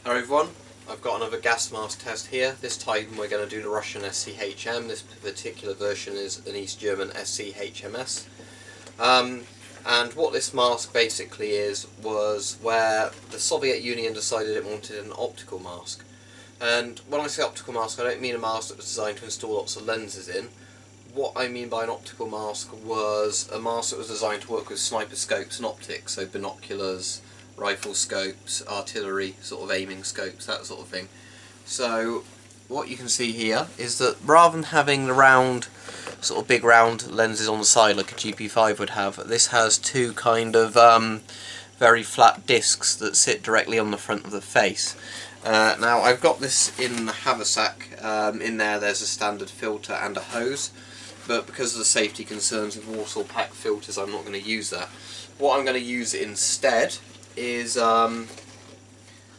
Hello everyone, I've got another gas mask test here. This time we're going to do the Russian SCHM. This particular version is an East German SCHMS. And what this mask basically was where the Soviet Union decided it wanted an optical mask. And when I say optical mask, I don't mean a mask that was designed to install lots of lenses in. What I mean by an optical mask was a mask that was designed to work with sniper scopes and optics, so binoculars, rifle scopes, artillery sort of aiming scopes, that sort of thing. So what you can see here is that rather than having the round, sort of big round lenses on the side like a GP5 would have, this has two kind of very flat discs that sit directly on the front of the face. Now I've got this in the haversack. In there's a standard filter and a hose, but because of the safety concerns with Warsaw pack filters I'm not going to use that. What I'm going to use instead is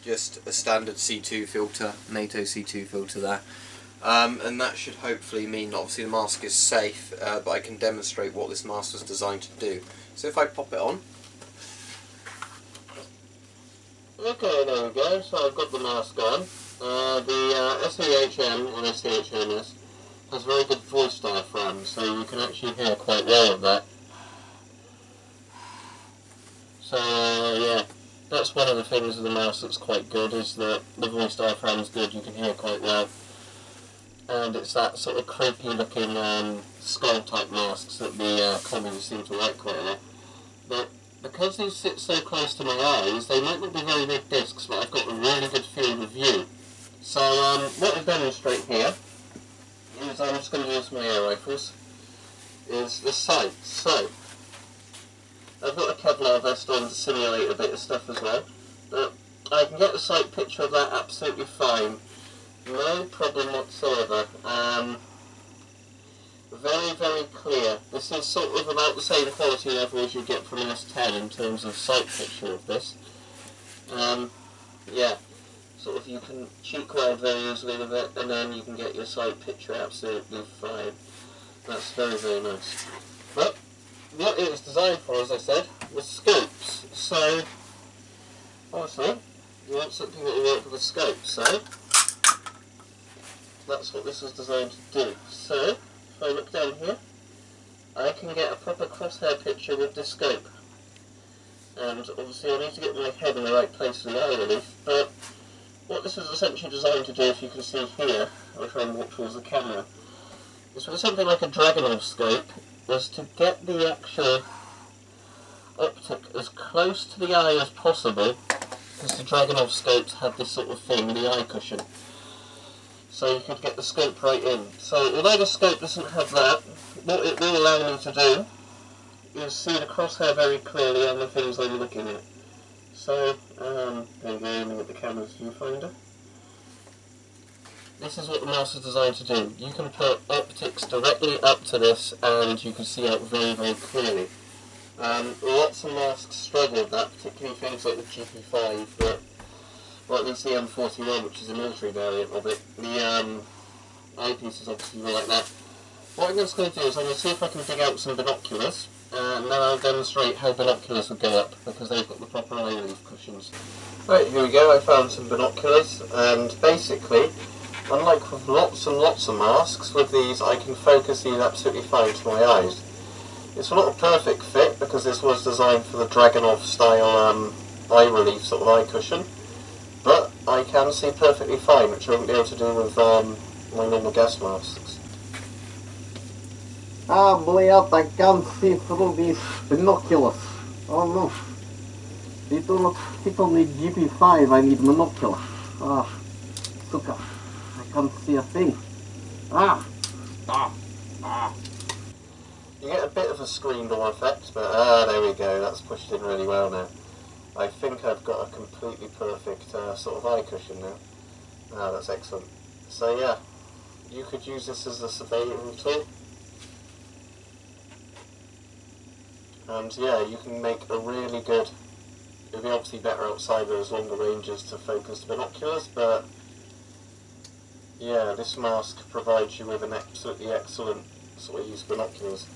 just a standard C2 filter, NATO C2 filter there, and that should hopefully mean that obviously the mask is safe, but I can demonstrate what this mask was designed to do. So if I pop it on. Okay, there we go, so I've got the mask on. The SCHM or ShMS has very good voice diaphragm, so you can actually hear quite well of that. So yeah, that's one of the things of the mask that's quite good, is that the voice diaphragm is good, you can hear quite well. And it's that sort of creepy looking skull type masks that the communists seem to like quite a lot. But because these sit so close to my eyes, they might not be very big discs, but I've got a really good field of view. So what I'll demonstrate here is, I'm just going to use my air rifles, is the sight. So I've got a Kevlar vest on to simulate a bit of stuff as well, but I can get a sight picture of that absolutely fine, no problem whatsoever. Very, very clear. This is sort of about the same quality level as you get from an S10 in terms of sight picture of this. Yeah, sort of you can cheek weld very easily with it, and then you can get your sight picture absolutely fine. That's very, very nice. But what it was designed for, as I said, was scopes. So, obviously, you want something that will work with a scope, so that's what this was designed to do. So, if I look down here, I can get a proper crosshair picture with this scope. And obviously I need to get my head in the right place for the eye relief, but what this is essentially designed to do, if you can see here, I'll try and walk towards the camera, is with something like a Dragunov scope, was to get the actual optic as close to the eye as possible, because the Dragunov scopes had this sort of thing, the eye cushion. So you could get the scope right in. So although the scope doesn't have that, what it will allow me to do is see the crosshair very clearly on the things I'm looking at. So, there you go, aiming at the camera's viewfinder. This is what the mouse is designed to do. You can put optics directly up to this and you can see out very, very clearly. Lots of masks struggle with that, particularly things like the GP5, but or at least the M41, which is a military variant of it. The eyepiece is obviously more like that. What I'm just going to do is I'm going to see if I can dig out some binoculars, and then I'll demonstrate how binoculars would go up, because they've got the proper eye relief cushions. Right, here we go, I found some binoculars, and basically, unlike with lots and lots of masks, with these I can focus these absolutely fine to my eyes. It's not a perfect fit, because this was designed for the Dragunov style eye relief sort of eye cushion. But I can see perfectly fine, which I wouldn't be able to do with my normal gas masks. Ah, блядь, I can't see through these binoculars. Oh no. They do not fit on the GP5, I need binoculars. Ah, suka. I can't see a thing. Ah! You get a bit of a screen door effect, but there we go, that's pushed in really well now. I think I've got a completely perfect sort of eye cushion now. Ah, that's excellent. So yeah, you could use this as a surveying tool. And yeah, you can make a really good, it'll be obviously better outside, there's longer ranges to focus the binoculars, but yeah, this mask provides you with an absolutely excellent sort of use of binoculars.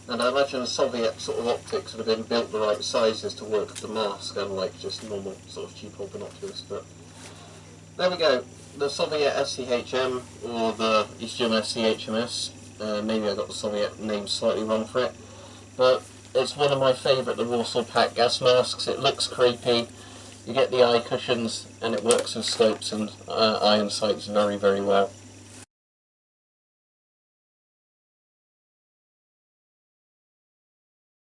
And I imagine Soviet sort of optics would have been built the right sizes to work with the mask, unlike just normal sort of cheap old binoculars. But There we go. The Soviet SCHM, or the East German SchMS. Maybe I got the Soviet name slightly wrong for it. But it's one of my favourite, the Warsaw Pack gas masks. It looks creepy. You get the eye cushions, and it works with scopes and iron sights very, very well.